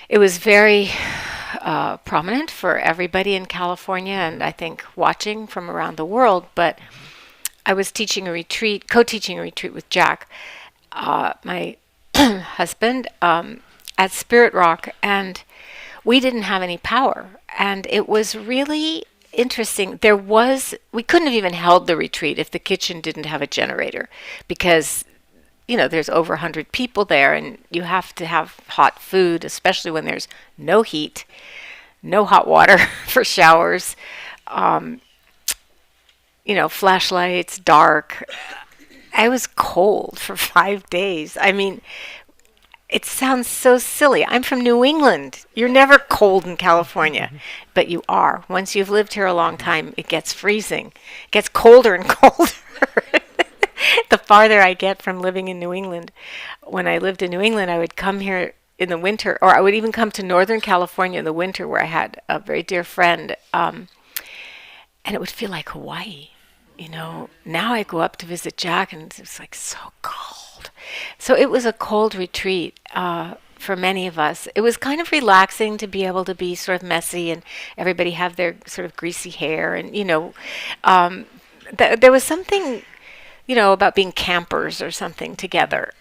it was very prominent for everybody in California, and I think watching from around the world. But I was teaching a retreat, co-teaching a retreat with Jack, my husband, at Spirit Rock, and we didn't have any power. And it was really interesting. We couldn't have even held the retreat if the kitchen didn't have a generator, because there's over 100 people there, and you have to have hot food, especially when there's no heat, no hot water for showers, flashlights, dark. I was cold for 5 days. I mean, it sounds so silly. I'm from New England. You're never cold in California, but you are. Once you've lived here a long time, it gets freezing. It gets colder and colder. The farther I get from living in New England. When I lived in New England, I would come here in the winter, or I would even come to Northern California in the winter, where I had a very dear friend, and it would feel like Hawaii. Now I go up to visit Jack, and it's like so cold. So it was a cold retreat for many of us. It was kind of relaxing to be able to be sort of messy, and everybody have their sort of greasy hair, and there was something about being campers or something together.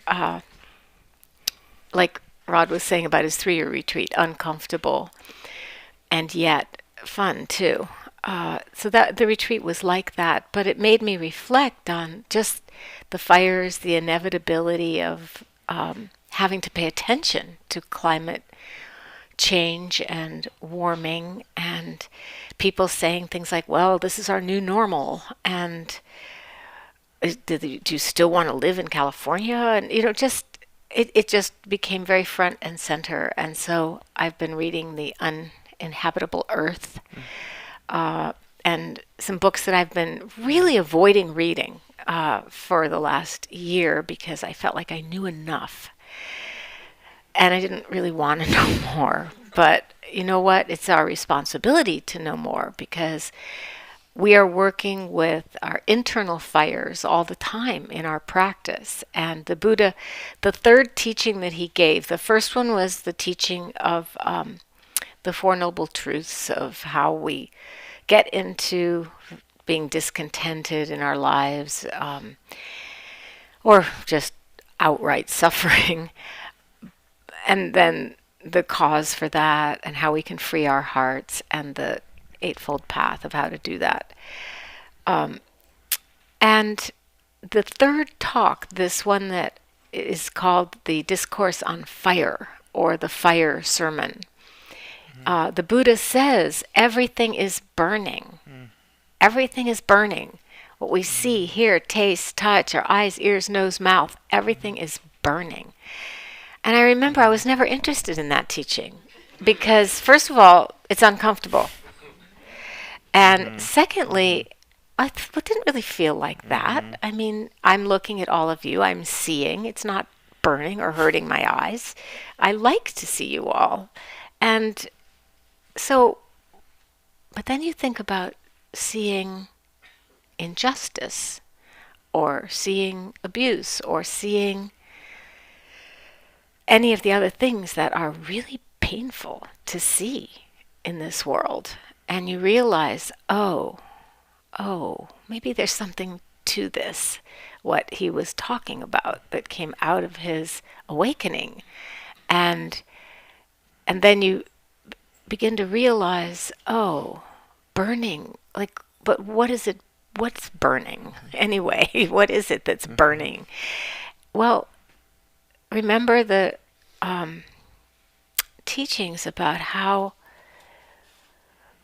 Like Rod was saying about his 3-year retreat, uncomfortable and yet fun too. So that the retreat was like that, but it made me reflect on just the fires, the inevitability of having to pay attention to climate change and warming, and people saying things like, well, this is our new normal, and do you still want to live in California? And it just became very front and center. And so I've been reading The Uninhabitable Earth, and some books that I've been really avoiding reading for the last year, because I felt like I knew enough and I didn't really want to know more. But you know what? It's our responsibility to know more, because we are working with our internal fires all the time in our practice. And the Buddha, the third teaching that he gave, the first one was the teaching of the Four Noble Truths, of how we get into being discontented in our lives, or just outright suffering. And then the cause for that, and how we can free our hearts, and the Eightfold Path of how to do that. And the third talk, this one that is called the Discourse on Fire, or the Fire Sermon, the Buddha says everything is burning. Everything is burning. What we see, hear, taste, touch, our eyes, ears, nose, mouth, everything is burning. And I remember I was never interested in that teaching, because first of all, it's uncomfortable. And secondly, I didn't really feel like that. I mean, I'm looking at all of you. I'm seeing. It's not burning or hurting my eyes. I like to see you all. And so, but then you think about seeing injustice, or seeing abuse, or seeing any of the other things that are really painful to see in this world. And you realize, oh, maybe there's something to this, what he was talking about, that came out of his awakening. And then you begin to realize, oh, burning, like, but what is it? What's burning anyway? What is it that's burning? Well, remember the teachings about how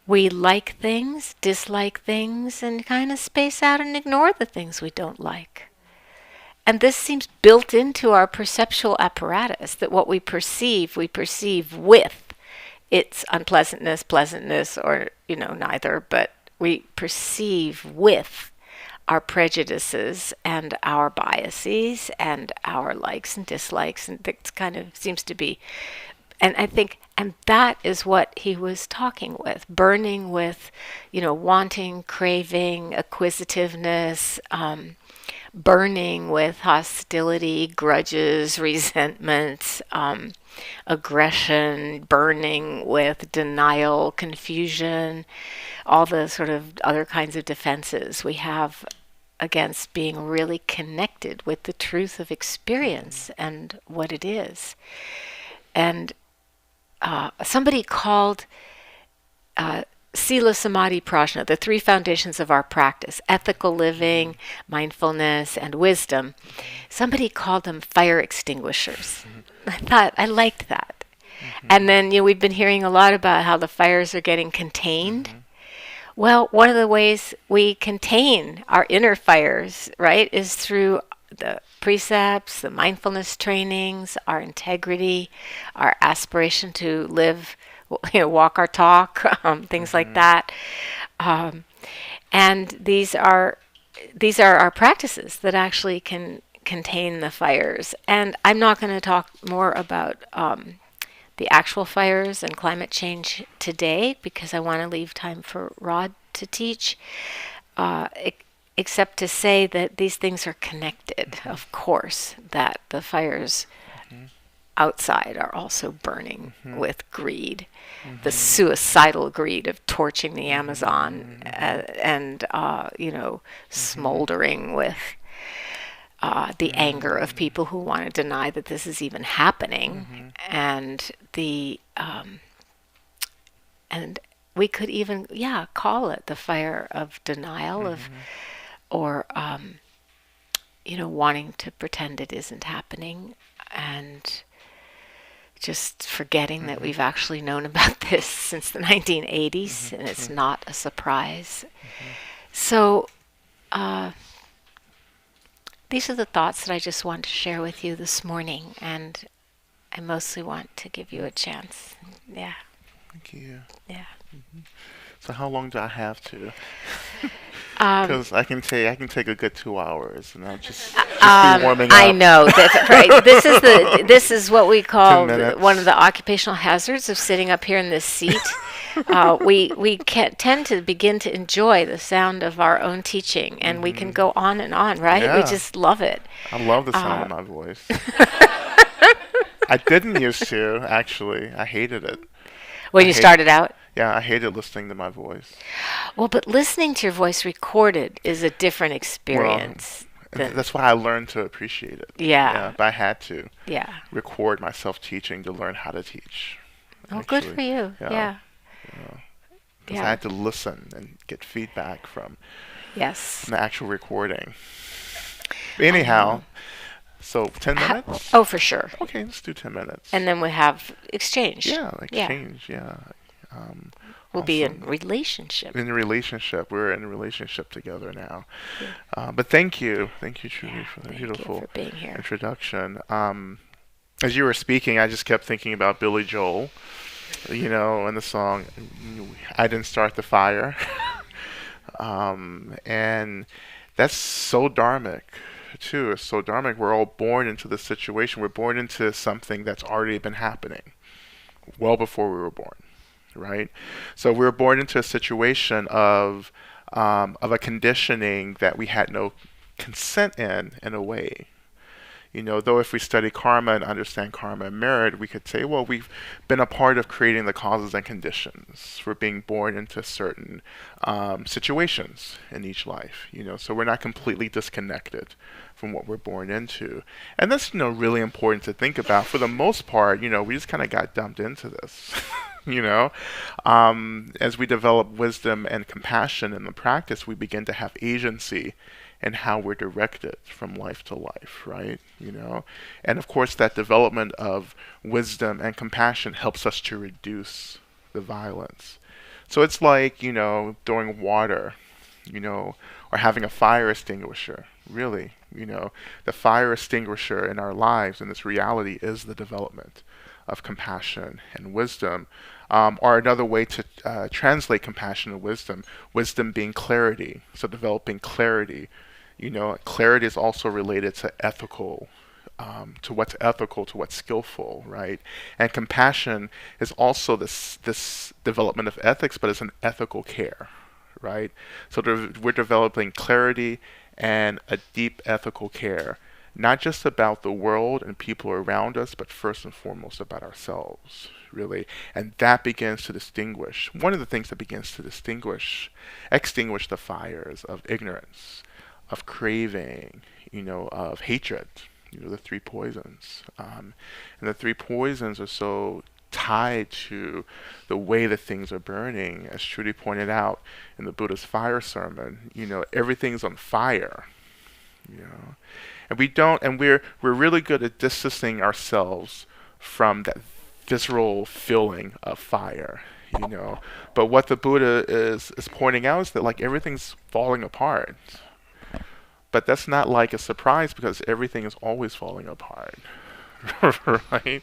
we like things, dislike things, and kind of space out and ignore the things we don't like. And this seems built into our perceptual apparatus, that what we perceive with its unpleasantness, pleasantness, or, neither, but we perceive with our prejudices and our biases and our likes and dislikes, and that kind of seems to be, and I think, and that is what he was talking with, burning with, wanting, craving, acquisitiveness, burning with hostility, grudges, resentment, aggression, burning with denial, confusion, all the sort of other kinds of defenses we have against being really connected with the truth of experience and what it is. And somebody called Sila Samadhi Prajna, the three foundations of our practice, ethical living, mindfulness, and wisdom, somebody called them fire extinguishers. I thought, I liked that. And then, we've been hearing a lot about how the fires are getting contained. Well, one of the ways we contain our inner fires, right, is through the precepts, the mindfulness trainings, our integrity, our aspiration to live, walk our talk, things like that. And these are our practices that actually can contain the fires. And I'm not going to talk more about the actual fires and climate change today because I want to leave time for Rod to teach, except to say that these things are connected, of course, that the fires outside are also burning with greed, the suicidal greed of torching the Amazon and smoldering with the anger of people who want to deny that this is even happening, and and we could even call it the fire of denial of or wanting to pretend it isn't happening and just forgetting that we've actually known about this since the 1980s and it's not a surprise. So these are the thoughts that I just want to share with you this morning, and I mostly want to give you a chance. Yeah. Thank you. Yeah. So how long do I have to? Because I can take a good 2 hours, and I'll just be warming up. I know that's right. This is what we call 10 minutes. one of the occupational hazards of sitting up here in this seat. We tend to begin to enjoy the sound of our own teaching, and we can go on and on, right? Yeah. We just love it. I love the sound of my voice. I didn't used to, actually. I hated it. When you started out? Yeah, I hated listening to my voice. Well, but listening to your voice recorded is a different experience. Well, that's why I learned to appreciate it. Yeah. But I had to Yeah. record myself teaching to learn how to teach. Oh, good for you. Yeah. Because I had to listen and get feedback from the actual recording. Anyhow, so 10 minutes? Oh, for sure. Okay, let's do 10 minutes. And then we have exchange. Yeah, exchange, We'll be in relationship. In a relationship. We're in a relationship together now. But thank you. Thank you, Trudy, for the beautiful for being here. introduction. As you were speaking, I just kept thinking about Billy Joel, and the song, I Didn't Start the Fire. And that's so dharmic, too. It's so dharmic. We're all born into this situation. We're born into something that's already been happening well before we were born. Right, so we were born into a situation of a conditioning that we had no consent in a way. Though if we study karma and understand karma and merit, we could say, well, we've been a part of creating the causes and conditions for being born into certain situations in each life. So we're not completely disconnected from what we're born into, and that's really important to think about. For the most part, we just kind of got dumped into this. As we develop wisdom and compassion in the practice, we begin to have agency in how we're directed from life to life, right? And of course, that development of wisdom and compassion helps us to reduce the violence. So it's like, throwing water, or having a fire extinguisher, really. The fire extinguisher in our lives, in this reality, is the development of compassion and wisdom. Or another way to translate compassion and wisdom being clarity. So developing clarity. Clarity is also related to ethical, to what's ethical, to what's skillful, right? And compassion is also this development of ethics, but it's an ethical care, right? So we're developing clarity and a deep ethical care, not just about the world and people around us, but first and foremost about ourselves, really. And that begins to distinguish, one of the things that begins to extinguish the fires of ignorance, of craving, of hatred, the three poisons. And the three poisons are so tied to the way that things are burning. As Trudy pointed out in the Buddha's fire sermon, everything's on fire. You know, and we're really good at distancing ourselves from that visceral feeling of fire. But what the Buddha is pointing out is that like everything's falling apart. But that's not like a surprise because everything is always falling apart, right?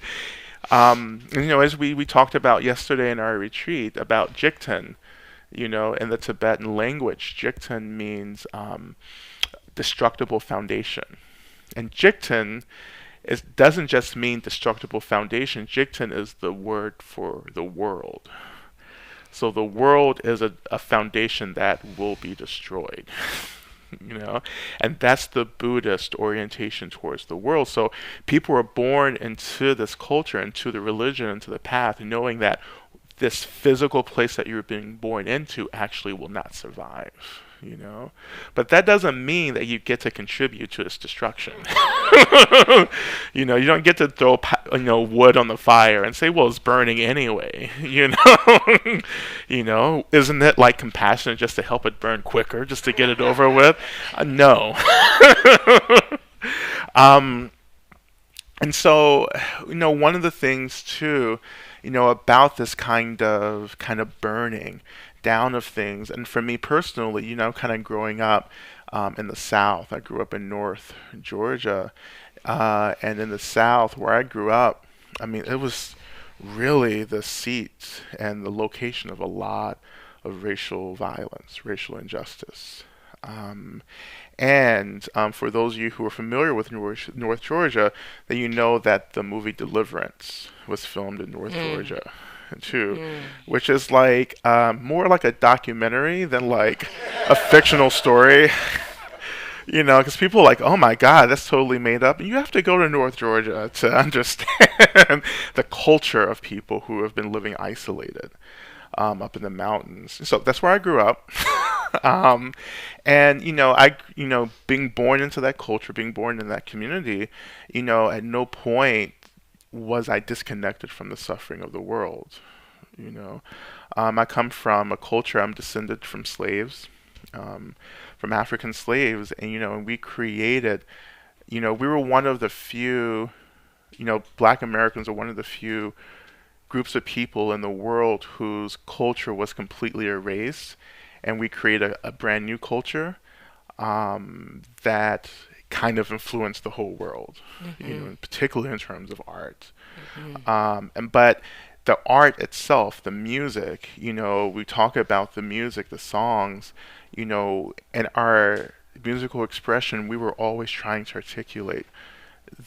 As we talked about yesterday in our retreat about Jigten, in the Tibetan language, Jigten means destructible foundation. And Jigten doesn't just mean destructible foundation. Jigten is the word for the world. So the world is a foundation that will be destroyed. And that's the Buddhist orientation towards the world. So people are born into this culture, into the religion, into the path, knowing that this physical place that you're being born into actually will not survive. But that doesn't mean that you get to contribute to its destruction. You don't get to throw wood on the fire and say, well, it's burning anyway. Isn't it like compassionate just to help it burn quicker, just to get it over with? No. And so, one of the things too, about this kind of burning down of things, and for me personally, kind of growing up in the South, I grew up in North Georgia, and in the South where I grew up, I mean, it was really the seat and the location of a lot of racial violence, racial injustice. And for those of you who are familiar with North Georgia, then you know that the movie Deliverance was filmed in North Georgia too, which is like more like a documentary than like a fictional story. Because people are like, oh my God, that's totally made up. And you have to go to North Georgia to understand the culture of people who have been living isolated up in the mountains. So that's where I grew up. And being born into that culture, being born in that community, at no point was I disconnected from the suffering of the world. I come from a culture. I'm descended from slaves, from African slaves, and we created. We were one of the few. Black Americans are one of the few groups of people in the world whose culture was completely erased, and we created a brand new culture that kind of influenced the whole world, particularly in terms of art. But the art itself, the music, we talk about the music, the songs, and our musical expression, we were always trying to articulate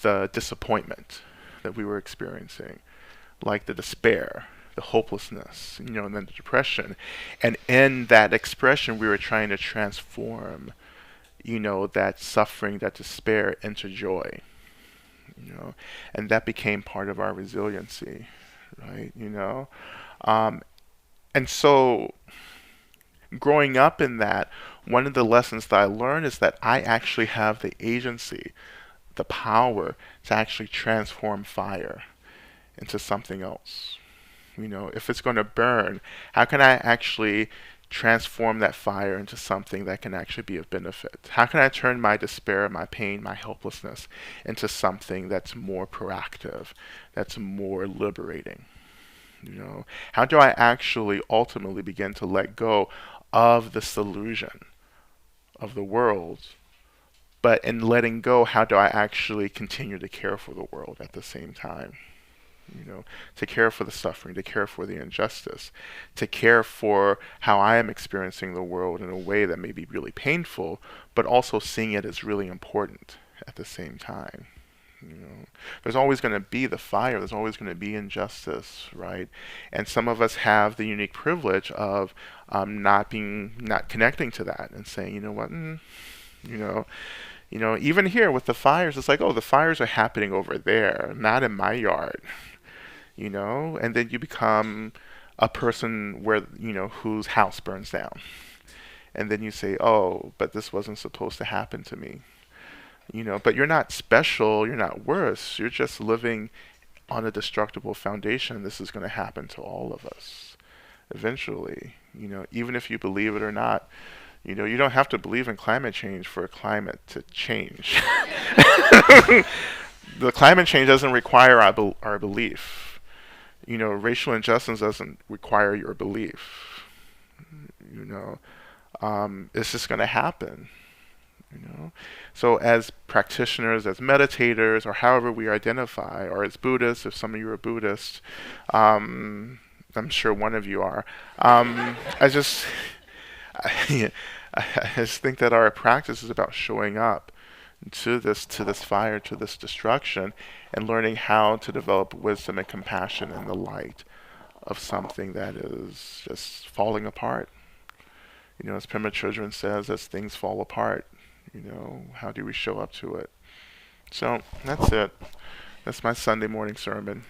the disappointment that we were experiencing, like the despair, the hopelessness, and then the depression. And in that expression, we were trying to transform, that suffering, that despair into joy, and that became part of our resiliency, right? And so growing up in that, one of the lessons that I learned is that I actually have the agency, the power to actually transform fire into something else. If it's going to burn, how can I actually transform that fire into something that can actually be of benefit? How can I turn my despair, my pain, my helplessness into something that's more proactive, that's more liberating? How do I actually ultimately begin to let go of this illusion of the world? But in letting go, how do I actually continue to care for the world at the same time? To care for the suffering, to care for the injustice, to care for how I am experiencing the world in a way that may be really painful, but also seeing it as really important at the same time. There's always going to be the fire, there's always going to be injustice, right? And some of us have the unique privilege of not connecting to that and saying, you know what, You know, even here with the fires, it's like, oh, the fires are happening over there, not in my yard. And then you become a person where whose house burns down, and then you say, oh, but this wasn't supposed to happen to me. But you're not special, you're not worse, you're just living on a destructible foundation. This is going to happen to all of us eventually, even if you believe it or not. You don't have to believe in climate change for a climate to change. The climate change doesn't require our belief. Racial injustice doesn't require your belief. It's just going to happen. So as practitioners, as meditators, or however we identify, or as Buddhists, if some of you are Buddhist, I'm sure one of you are. I just, I just think that our practice is about showing up to this fire, to this destruction, and learning how to develop wisdom and compassion in the light of something that is just falling apart. As Pema Chodron says, as things fall apart, how do we show up to it? So that's it. That's my Sunday morning sermon.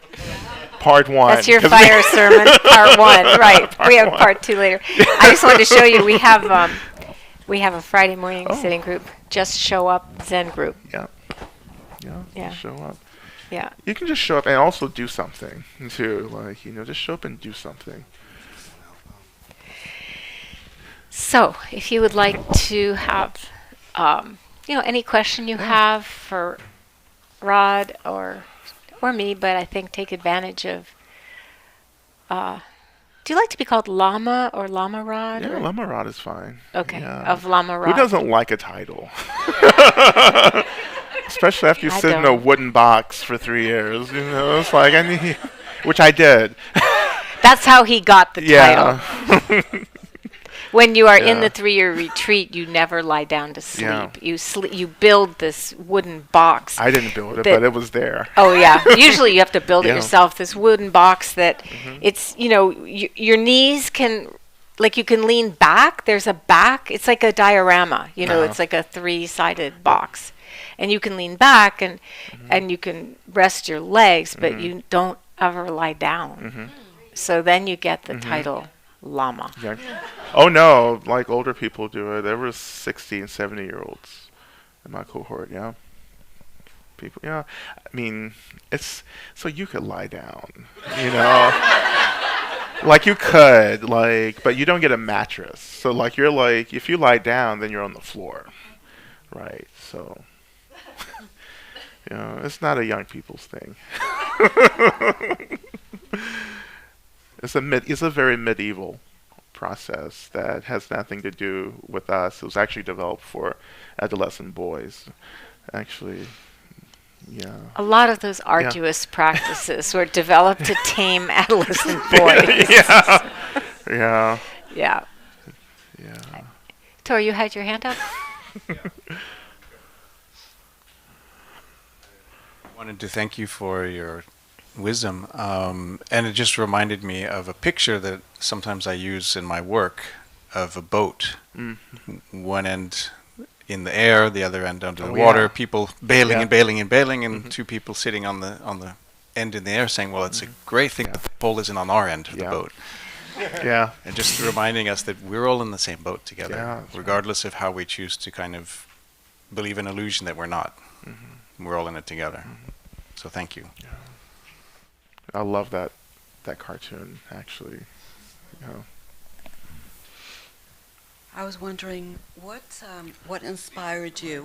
Part 1. That's your fire sermon, part 1. Right. We have part 2 later. I just wanted to show you we have a Friday morning sitting group. Just show up Zen group. Yeah. Show up. Yeah. You can just show up and also do something too. Like, just show up and do something. So, if you would like to have, any question you have for Rod or me, but I think take advantage of. Do you like to be called Lama or Lama Rod? Yeah, Lama Rod is fine. Okay, yeah. of Lama Rod. Who doesn't like a title? Especially after you sit in a wooden box for 3 years. It's like, which I did. That's how he got the title. When you are in the 3-year retreat, you never lie down to sleep. Yeah. You build this wooden box. I didn't build it, but it was there. Oh, yeah. Usually you have to build it yourself, this wooden box that it's, your knees can, like you can lean back. There's a back. It's like a diorama. It's like a 3-sided box. And you can lean back and you can rest your legs, but you don't ever lie down. So then you get the title Lama. Yeah. Oh no, like older people do it. There were 60 and 70-year-olds in my cohort. Yeah, people. Yeah, I mean, it's so you could lie down. Like you could, but you don't get a mattress. So you're if you lie down, then you're on the floor, right? So, it's not a young people's thing. It's a very medieval process that has nothing to do with us. It was actually developed for adolescent boys. Actually, yeah. A lot of those arduous practices were developed to tame adolescent boys. Yeah. Tor, you had your hand up? I wanted to thank you for your wisdom, and it just reminded me of a picture that sometimes I use in my work of a boat, one end in the air, the other end under the water, people bailing and bailing and bailing, and two people sitting on the end in the air saying, well, it's a great thing that the pole isn't on our end of the boat. Yeah. And just reminding us that we're all in the same boat together, regardless of how we choose to kind of believe an illusion that we're not. We're all in it together. So thank you. I love that cartoon, actually. I was wondering what inspired you?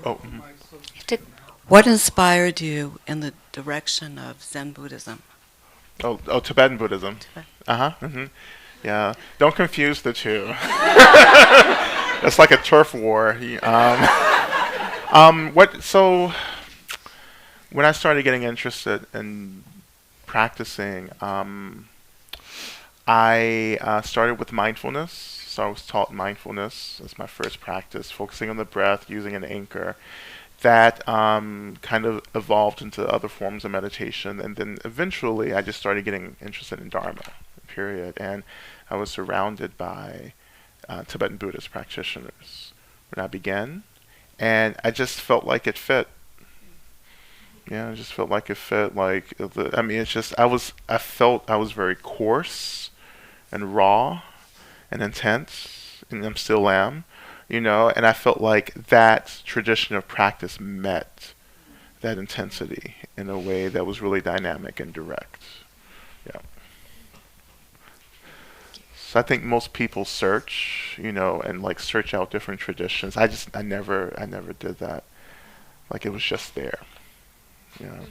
What inspired you in the direction of Zen Buddhism? Oh, Tibetan Buddhism. Yeah. Don't confuse the two. It's like a turf war. So when I started getting interested in practicing, I started with mindfulness. So I was taught mindfulness as my first practice, focusing on the breath, using an anchor. That kind of evolved into other forms of meditation, and then eventually I just started getting interested in dharma, period. And I was surrounded by Tibetan Buddhist practitioners when I began, and I just felt like it fit. Yeah, I just felt like it fit. I mean, it's just I felt I was very coarse and raw and intense, and I'm still am, and I felt like that tradition of practice met that intensity in a way that was really dynamic and direct. Yeah. So I think most people search, and like search out different traditions. I never did that. Like it was just there. Yeah.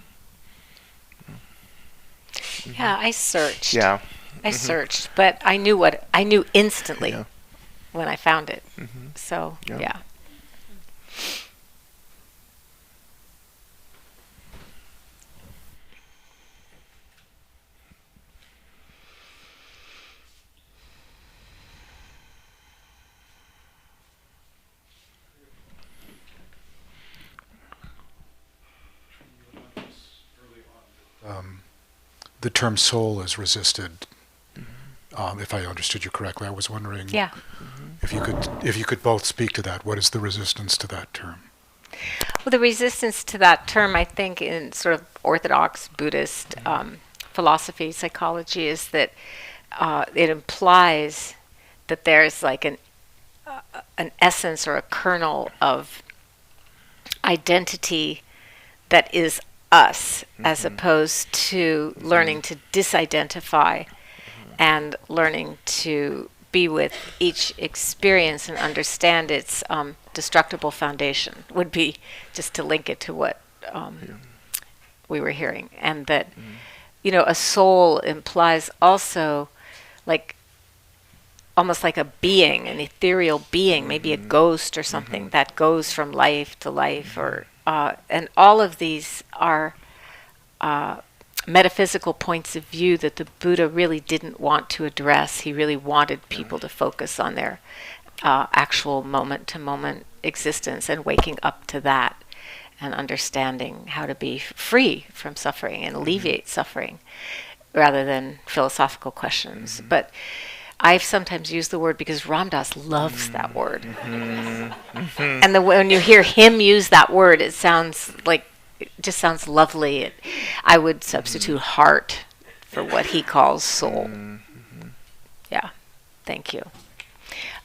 Yeah, I searched. Yeah. I searched, but I knew instantly Yeah. when I found it. hmm So, Yeah. yeah. The term soul is resisted. If I understood you correctly, I was wondering Yeah. if you could both speak to that. What is the resistance to that term? Well, the resistance to that term, I think, in sort of Orthodox Buddhist philosophy, psychology, is that it implies that there's like an essence or a kernel of identity that is us, as opposed to learning to disidentify and learning to be with each experience and understand its destructible foundation, would be just to link it to what we were hearing. And that, a soul implies also like almost like a being, an ethereal being, maybe a ghost or something that goes from life to life, or and all of these are metaphysical points of view that the Buddha really didn't want to address. He really wanted people to focus on their actual moment-to-moment existence and waking up to that and understanding how to be free from suffering and alleviate suffering rather than philosophical questions. But I've sometimes used the word because Ram Dass loves that word. And when you hear him use that word, it just sounds lovely. I would substitute heart for what he calls soul. Yeah, thank you.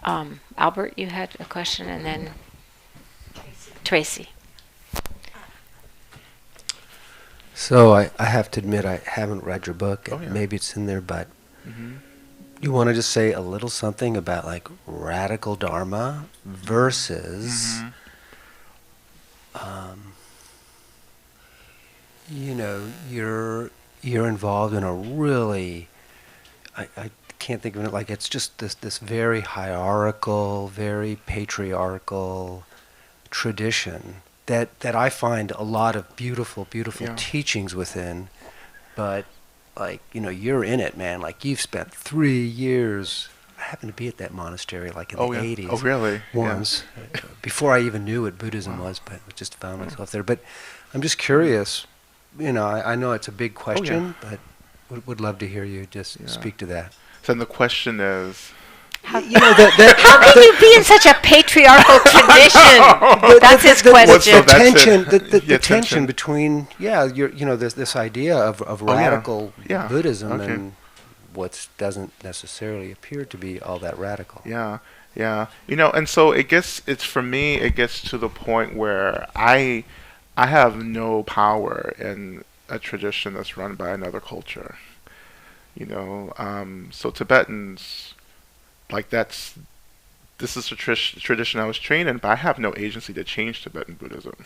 Albert, you had a question, and then Tracy. So I have to admit I haven't read your book. Oh, yeah. Maybe it's in there, but you want to just say a little something about like radical dharma versus, you're involved in a really, I can't think of it, like it's just this very hierarchical, very patriarchal tradition that I find a lot of beautiful teachings within, but like, you're in it, man. Like you've spent 3 years. I happened to be at that monastery like in the 80s. Oh, really? Once, before I even knew what Buddhism was, but I just found myself there. But I'm just curious, I know it's a big question, but would love to hear you just speak to that. So then the question is, How can you be in such a patriarchal tradition? That's his question. The tension between this idea of radical Buddhism and what doesn't necessarily appear to be all that radical. Yeah. And so it gets to the point where I have no power in a tradition that's run by another culture. So Tibetans, like this is a tradition I was trained in, but I have no agency to change Tibetan Buddhism.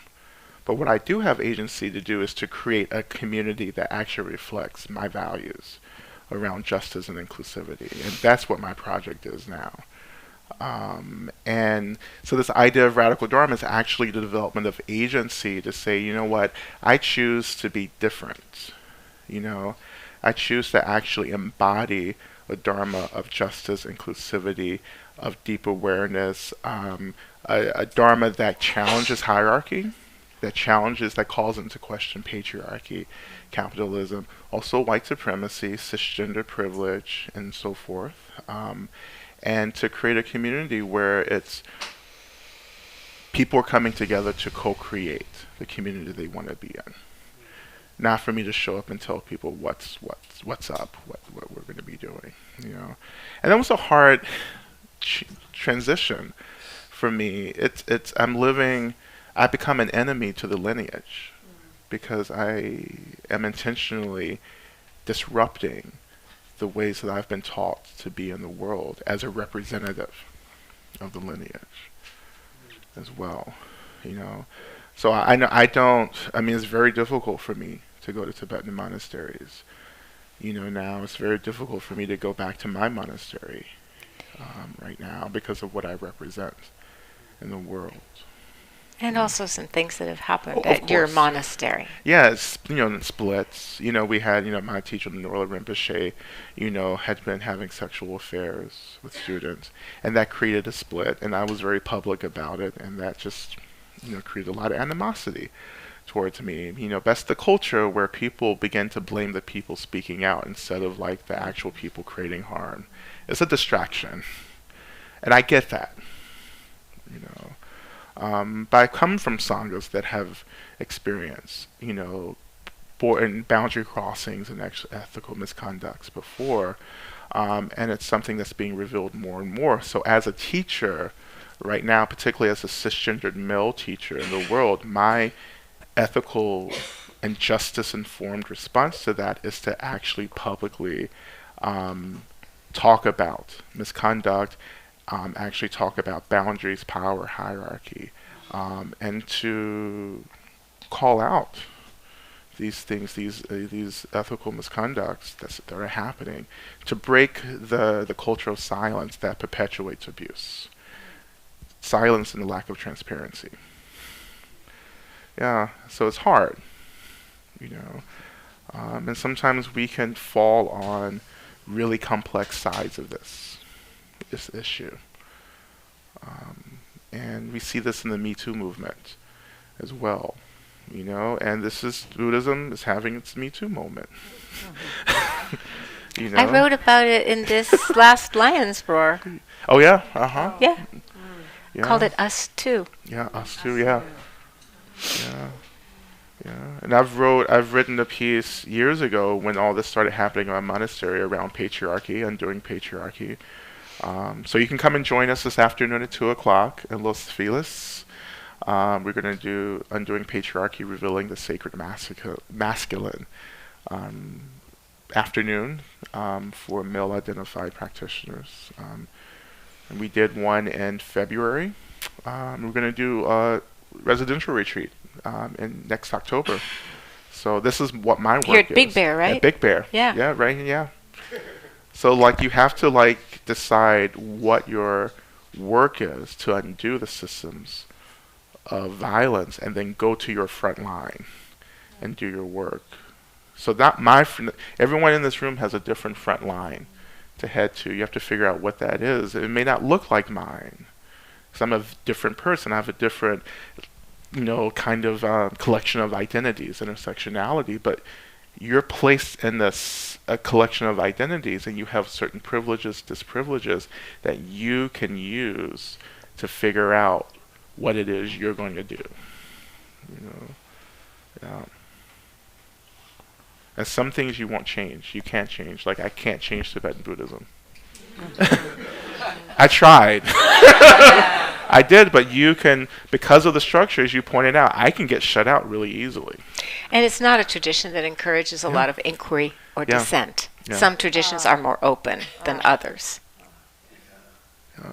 But what I do have agency to do is to create a community that actually reflects my values around justice and inclusivity. And that's what my project is now. And so this idea of radical dharma is actually the development of agency to say, you know what, I choose to be different. I choose to actually embody a dharma of justice, inclusivity, of deep awareness, a dharma that challenges hierarchy, that calls into question patriarchy, capitalism, also white supremacy, cisgender privilege, and so forth, and to create a community where it's people are coming together to co-create the community they want to be in. Not for me to show up and tell people what's up, what we're going to be doing, you know. And that was a hard transition for me. I've become an enemy to the lineage because I am intentionally disrupting the ways that I've been taught to be in the world as a representative of the lineage as well, you know. So I know it's very difficult for me to go to Tibetan monasteries. You know, now it's very difficult for me to go back to my monastery right now because of what I represent in the world. And also some things that have happened Of at your course. monastery. Yeah, it's, in splits. You know, we had, my teacher, the Norla Rinpoche, had been having sexual affairs with students, and that created a split, and I was very public about it, and that just, created a lot of animosity towards me. That's the culture where people begin to blame the people speaking out instead of like the actual people creating harm. It's a distraction, and I get that, but I come from sanghas that have experience, in boundary crossings and ethical misconducts before, and it's something that's being revealed more and more. So as a teacher, right now, particularly as a cisgendered male teacher in the world, my ethical and justice-informed response to that is to actually publicly talk about misconduct, actually talk about boundaries, power, hierarchy, and to call out these things, these ethical misconducts that are happening, to break the culture of silence that perpetuates abuse, silence and the lack of transparency. Yeah, so it's hard, and sometimes we can fall on really complex sides of this issue. And we see this in the Me Too movement as well, and Buddhism is having its Me Too moment. I wrote about it in this last Lion's Roar. Oh yeah, uh-huh. Yeah. Yeah. Called it Us Too. Yeah, Us Too, yeah. Yeah. And I've written a piece years ago when all this started happening in my monastery around patriarchy, undoing patriarchy. So you can come and join us this afternoon at 2:00 in Los Feliz. We're going to do Undoing Patriarchy, Revealing the Sacred Masculine afternoon for male-identified practitioners. And we did one in February. We're going to do a residential retreat in next October. So this is what my work is. Here at Big Bear, right? At Big Bear. Yeah. Yeah, right, yeah. So you have to decide what your work is to undo the systems of violence, and then go to your front line and do your work. So everyone in this room has a different front line to head to. You have to figure out what that is. It may not look like mine, because I'm a different person. I have a different, kind of collection of identities, intersectionality, but you're placed in a collection of identities, and you have certain privileges, disprivileges that you can use to figure out what it is you're going to do. Yeah. And some things you won't change. You can't change. Like I can't change Tibetan Buddhism. I tried. I did, but you can, because of the structures you pointed out, I can get shut out really easily. And it's not a tradition that encourages a lot of inquiry or dissent. Yeah. Some traditions are more open than others. Yeah.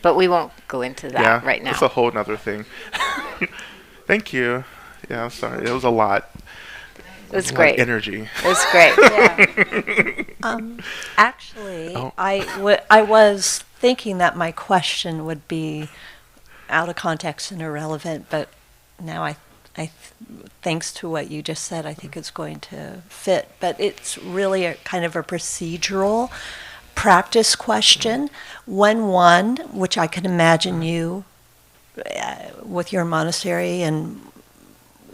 But we won't go into that right now. It's a whole nother thing. Thank you. Yeah, I'm sorry. It was a lot. It was great. Energy. It was great. Actually, I was thinking that my question would be out of context and irrelevant, but now thanks to what you just said, I think it's going to fit. But it's really a kind of a procedural practice question. One, which I can imagine you with your monastery and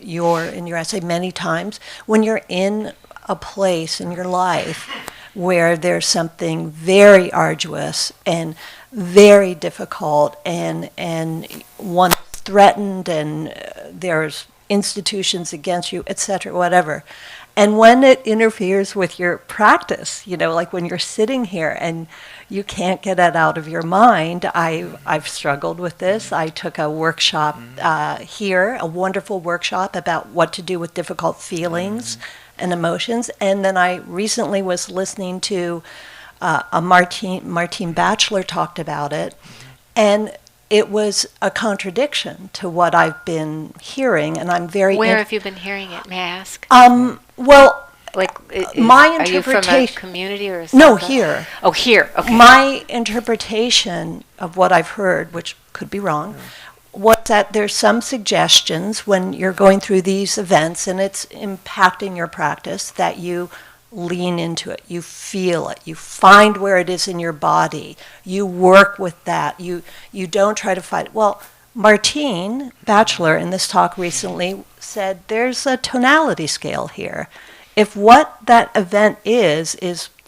in your essay many times, when you're in a place in your life where there's something very arduous and very difficult, and one is threatened, and there's institutions against you, etc., whatever. And when it interferes with your practice, like when you're sitting here and you can't get it out of your mind, I've struggled with this. I took a workshop here, a wonderful workshop about what to do with difficult feelings and emotions. And then I recently was listening to Martine Batchelor talked about it, and it was a contradiction to what I've been hearing, and I'm very. Where have you been hearing it? May I ask? Well, like my are you from a interpretation. community or No, something? here. Oh, here. Okay. My interpretation of what I've heard, which could be wrong, was that there's some suggestions when you're going through these events and it's impacting your practice that you lean into it, you feel it, you find where it is in your body, you work with that, you don't try to fight it. Well, Martine Batchelor in this talk recently said there's a tonality scale here. If what that event is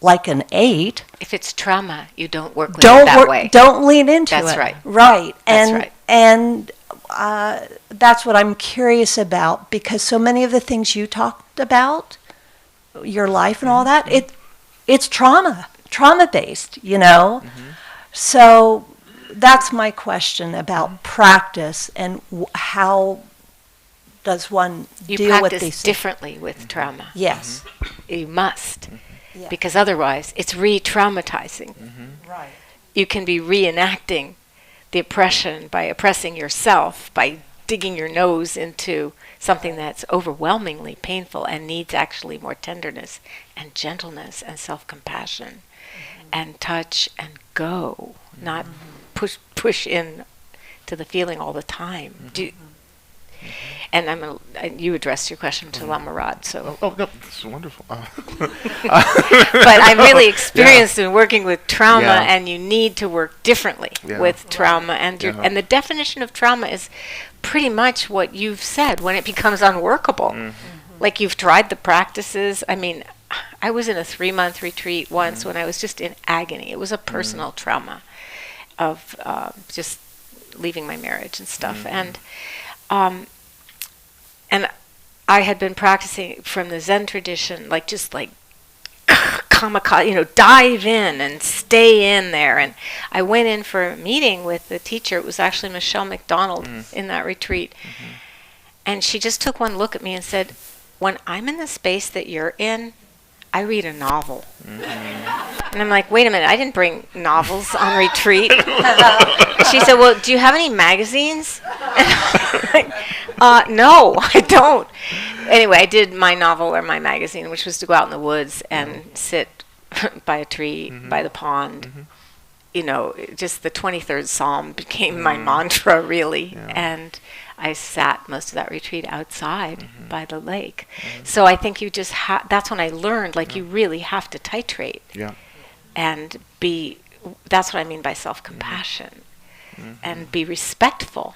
like an 8, if it's trauma, you don't work with it that way. Don't lean into it. That's right. Right. That's right. And that's what I'm curious about, because so many of the things you talked about, your life and all that, it's trauma based, So that's my question about practice and how does one You deal with practice these differently with trauma. Yes. You must, Yeah. because otherwise it's re-traumatizing. Right. You can be reenacting the oppression by oppressing yourself, by digging your nose into something that's overwhelmingly painful and needs actually more tenderness and gentleness and self-compassion and touch and go, not push in to the feeling all the time. And you addressed your question to Lama Rod, so. Oh, no, this is wonderful. But I'm really experienced in working with trauma, and you need to work differently with trauma. And and the definition of trauma is pretty much what you've said, when it becomes unworkable. Like you've tried the practices. I mean, I was in a 3-month retreat once when I was just in agony. It was a personal trauma of just leaving my marriage and stuff. And I had been practicing from the Zen tradition, just kamikaze, dive in and stay in there. And I went in for a meeting with the teacher. It was actually Michelle McDonald in that retreat. And she just took one look at me and said, when I'm in the space that you're in, I read a novel. And I'm like, wait a minute, I didn't bring novels on retreat. She said, well, do you have any magazines? No, I don't. Anyway, I did my novel or my magazine, which was to go out in the woods and sit by a tree, by the pond. Just the 23rd Psalm became my mantra, really. And I sat most of that retreat outside by the lake. So I think you just that's when I learned, you really have to titrate. And that's what I mean by self-compassion. And be respectful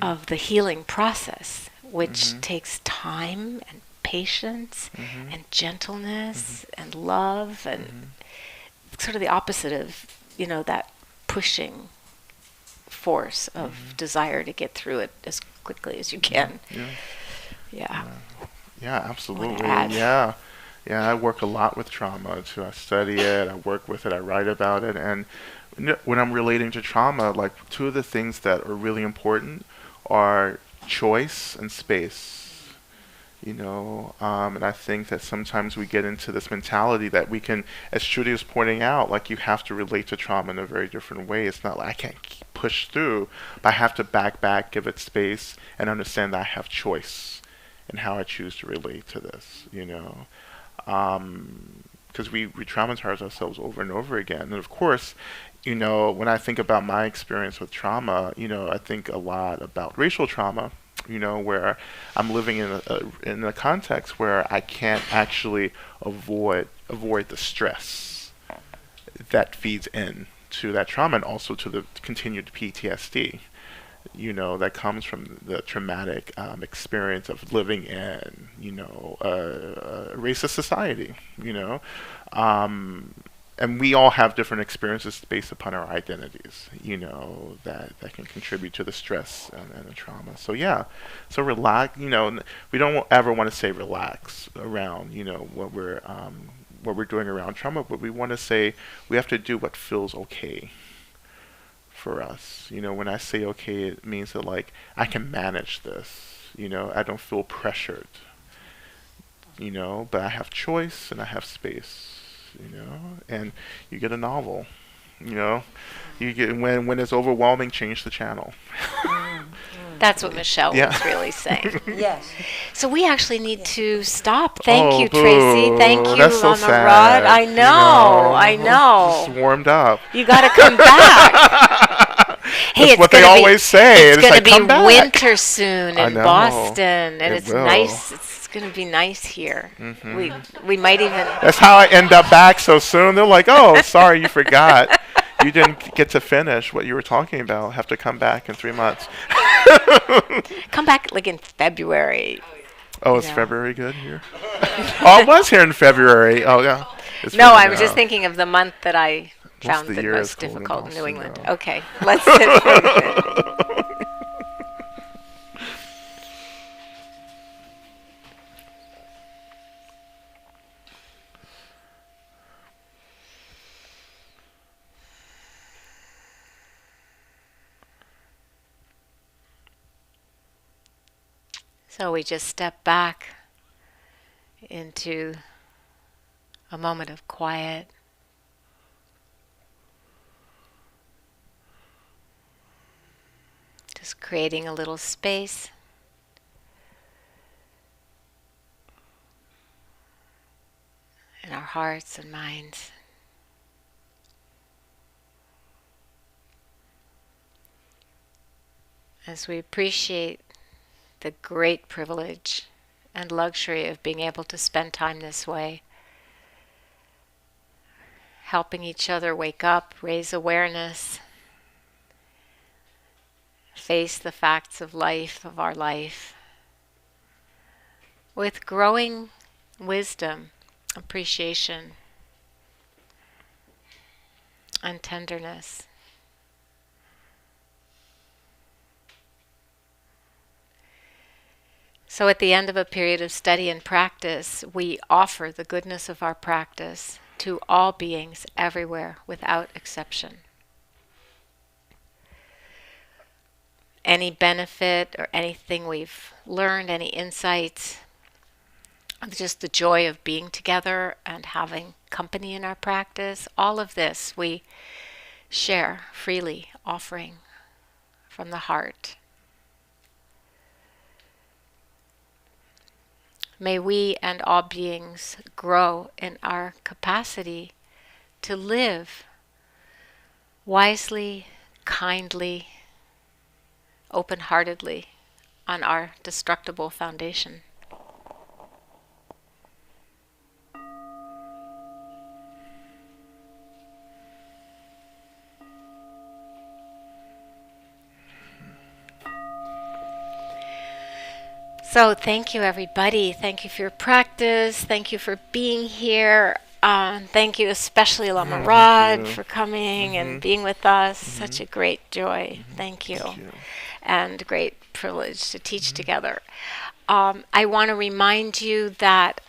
of the healing process, which takes time and patience and gentleness and love, and sort of the opposite of, that pushing force of desire to get through it as quickly as you can. Yeah, absolutely. Yeah, I work a lot with trauma too. I study it, I work with it, I write about it, and when I'm relating to trauma, two of the things that are really important are choice and space. And I think that sometimes we get into this mentality that we can, as Trudy was pointing out, you have to relate to trauma in a very different way. It's not like I can't push through, but I have to back, give it space, and understand that I have choice in how I choose to relate to this, because we traumatize ourselves over and over again. And of course, when I think about my experience with trauma, I think a lot about racial trauma, where I'm living in a context where I can't actually avoid the stress that feeds in to that trauma and also to the continued PTSD. that comes from the traumatic experience of living in, a racist society, and we all have different experiences based upon our identities, that can contribute to the stress and the trauma. So yeah, so relax. We don't ever want to say relax around, what we're doing around trauma, but we want to say we have to do what feels okay for us. When I say okay, it means that like I can manage this. I don't feel pressured. But I have choice and I have space. And you get a novel. You get when it's overwhelming, change the channel. That's what Michelle was really saying. Yes. So we actually need to stop. Thank you, boo. Tracy. Thank you, That's so Lama sad. Rod. I know. I know. Just warmed up. You got to come back. Hey, That's it's what they gonna always say. It's going like, to come be back. winter soon I in know. Boston, and It it's will. nice. It's going to be nice here. We might even. That's how I end up back so soon. They're like, "Oh, sorry, you forgot. You didn't get to finish what you were talking about. Have to come back in 3 months." Come back like in February. Oh, is February good here? Oh, I was here in February. Oh, yeah. It's No, really I was just thinking of the month that I found of the the year is most cold in difficult in New Boston England. now. Okay, let's sit for a bit. So we just step back into a moment of quiet. Just creating a little space. In our hearts and minds. As we appreciate the great privilege and luxury of being able to spend time this way, helping each other wake up, raise awareness, face the facts of life, of our life, with growing wisdom, appreciation, and tenderness. So at the end of a period of study and practice, we offer the goodness of our practice to all beings everywhere without exception. Any benefit or anything we've learned, any insights, just the joy of being together and having company in our practice, all of this we share freely, offering from the heart. May we and all beings grow in our capacity to live wisely, kindly, open-heartedly on our destructible foundation. So thank you, everybody. Thank you for your practice. Thank you for being here. Thank you especially, Lama Rod, for coming and being with us. Such a great joy. Thank you. And great privilege to teach together. I want to remind you that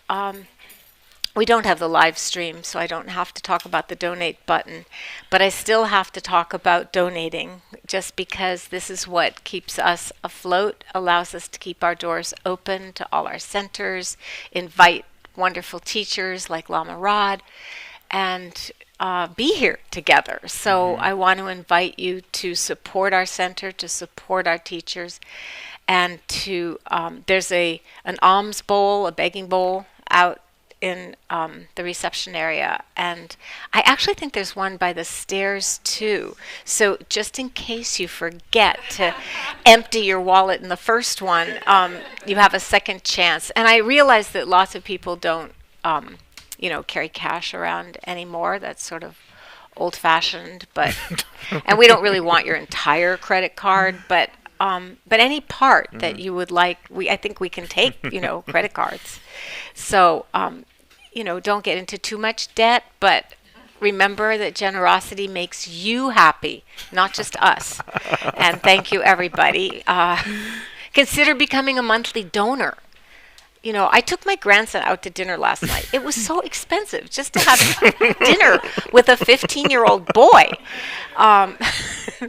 we don't have the live stream, so I don't have to talk about the donate button, but I still have to talk about donating, just because this is what keeps us afloat, allows us to keep our doors open to all our centers, invite wonderful teachers like Lama Rod, and be here together. So I want to invite you to support our center, to support our teachers, and to there's an alms bowl, a begging bowl out in the reception area, and I actually think there's one by the stairs too. So just in case you forget to empty your wallet in the first one, you have a second chance. And I realize that lots of people don't, carry cash around anymore. That's sort of old-fashioned, but and we don't really want your entire credit card, but but any part that you would like, I think we can take, credit cards. So, don't get into too much debt, but remember that generosity makes you happy, not just us. And thank you, everybody. Consider becoming a monthly donor. I took my grandson out to dinner last night. It was so expensive just to have dinner with a 15-year-old boy.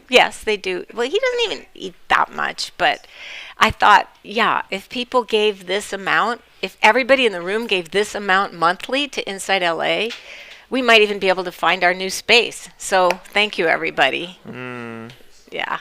Yes, they do. Well, he doesn't even eat that much, but I thought, if people gave this amount, if everybody in the room gave this amount monthly to InsightLA, we might even be able to find our new space. So thank you, everybody. Yeah.